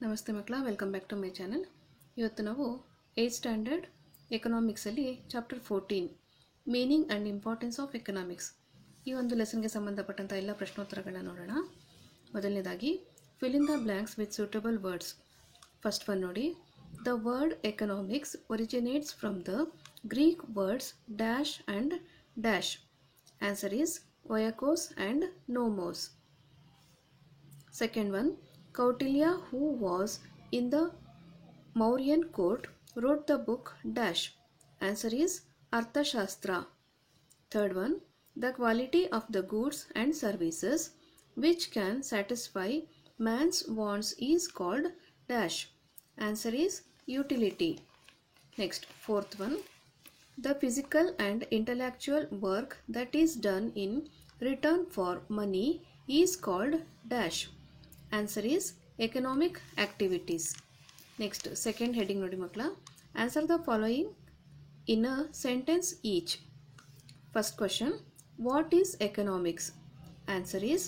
ನಮಸ್ತೆ ಮಕ್ಕಳ, welcome back to my channel. ಇವತ್ತು ನಾವು 8th ಸ್ಟ್ಯಾಂಡರ್ಡ್ ಎಕನಾಮಿಕ್ಸಲ್ಲಿ chapter 14 meaning and importance of economics ಈ ಒಂದು ಲೆಸನ್ಗೆ ಸಂಬಂಧಪಟ್ಟಂಥ ಎಲ್ಲ ಪ್ರಶ್ನೋತ್ತರಗಳನ್ನ ನೋಡೋಣ. ಮೊದಲನೇದಾಗಿ fill in the blanks with suitable words. First one ನೋಡಿ, the word economics originates from the Greek words dash and dash. Answer is oikos and nomos. Second one, Kautilya, who was in the Mauryan court, wrote the book dash. Answer is Arthashastra. Third one, the quality of the goods and services which can satisfy man's wants is called dash. Answer is utility. Next, fourth one, the physical and intellectual work that is done in return for money is called dash. Answer is economic activities. Next, second heading nodi makla. Answer the following in a sentence each. First question, what is economics? Answer is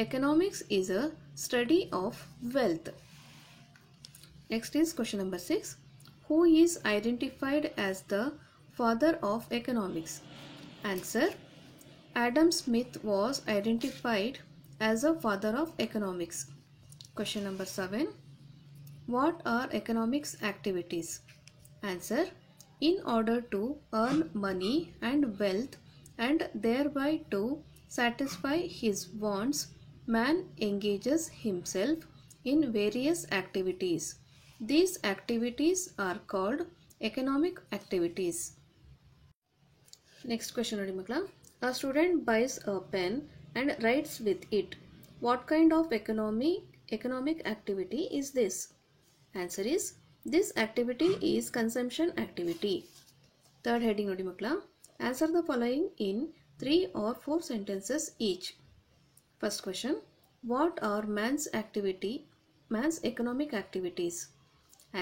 economics is a study of wealth. Next is question number 6. Who is identified as the father of economics? Answer, Adam Smith was identified as a father of economics. Question number 7. What are economics activities? Answer, in order to earn money and wealth and thereby to satisfy his wants, man engages himself in various activities. These activities are called economic activities. Next question nodi makla. A student buys a pen and writes with it. What kind of economic activity is this? Answer is, this activity is consumption activity. Third heading nodi makla. Answer the following in 3 or 4 sentences each. First question, what are man's economic activities?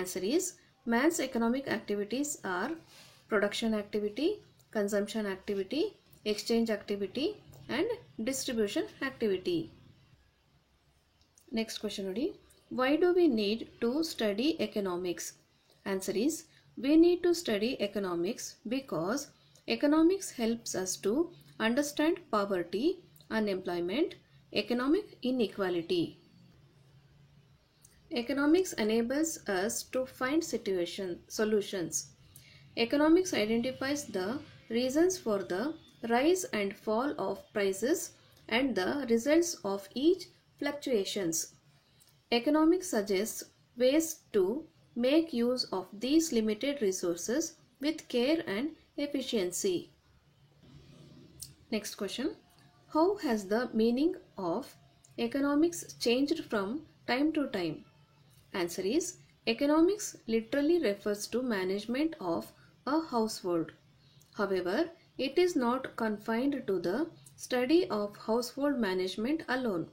Answer is, man's economic activities are production activity, consumption activity, exchange activity and distribution activity. Next question nodi, why do we need to study economics? Answer is, we need to study economics because economics helps us to understand poverty, unemployment, economic inequality. Economics enables us to find solutions. Economics identifies the reasons for the rise and fall of prices and the results of each fluctuations. Economics suggests ways to make use of these limited resources with care and efficiency. Next question, how has the meaning of economics changed from time to time? Answer is, economics literally refers to management of a household. However, it is not confined to the study of household management alone.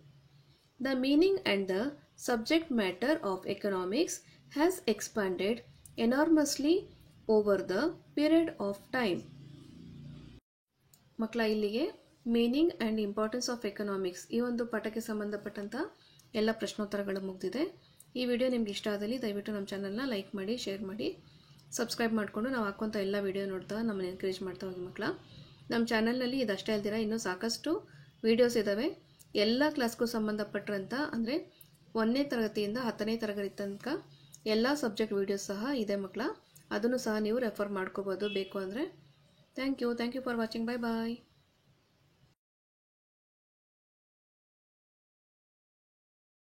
The meaning and the subject matter of economics has expanded enormously over the period of time. ಮಕ್ಕಳ, ಇಲ್ಲಿಗೆ meaning and importance of economics ಈ ಒಂದು ಪಾಠಕ್ಕೆ ಸಂಬಂಧಪಟ್ಟಂಥ ಎಲ್ಲ ಪ್ರಶ್ನೋತ್ತರಗಳು ಮುಗಿದಿದೆ. ಈ video ನಿಮ್ಗೆ ಇಷ್ಟ ಆದಲ್ಲಿ ದಯವಿಟ್ಟು ನಮ್ಮ ಚಾನಲ್ನ ಲೈಕ್ ಮಾಡಿ, ಶೇರ್ ಮಾಡಿ, ಸಬ್ಸ್ಕ್ರೈಬ್ ಮಾಡಿಕೊಂಡು ನಾವು ಹಾಕುವಂಥ ಎಲ್ಲ ವಿಡಿಯೋ ನೋಡ್ತಾ ನಮ್ಮನ್ನು ಎನ್ಕರೇಜ್ ಮಾಡ್ತಾ ಹೋಗಿ ಮಕ್ಕಳ. ನಮ್ಮ ಚಾನಲ್ನಲ್ಲಿ ಇದಷ್ಟೇ ಅಲ್ದಿರ ಇನ್ನೂ ಸಾಕಷ್ಟು ವೀಡಿಯೋಸ್ ಇದ್ದಾವೆ. ಎಲ್ಲ ಕ್ಲಾಸ್ಗೂ ಸಂಬಂಧಪಟ್ಟಂಥ ಅಂದರೆ 1ನೇ ತರಗತಿಯಿಂದ 10ನೇ ತರಗತಿ ತನಕ ಎಲ್ಲ ಸಬ್ಜೆಕ್ಟ್ ವೀಡಿಯೋಸ್ ಸಹ ಇದೆ ಮಕ್ಕಳ. ಅದನ್ನು ಸಹ ನೀವು ರೆಫರ್ ಮಾಡ್ಕೋಬೋದು ಬೇಕು ಅಂದರೆ. Thank you for watching. Bye bye.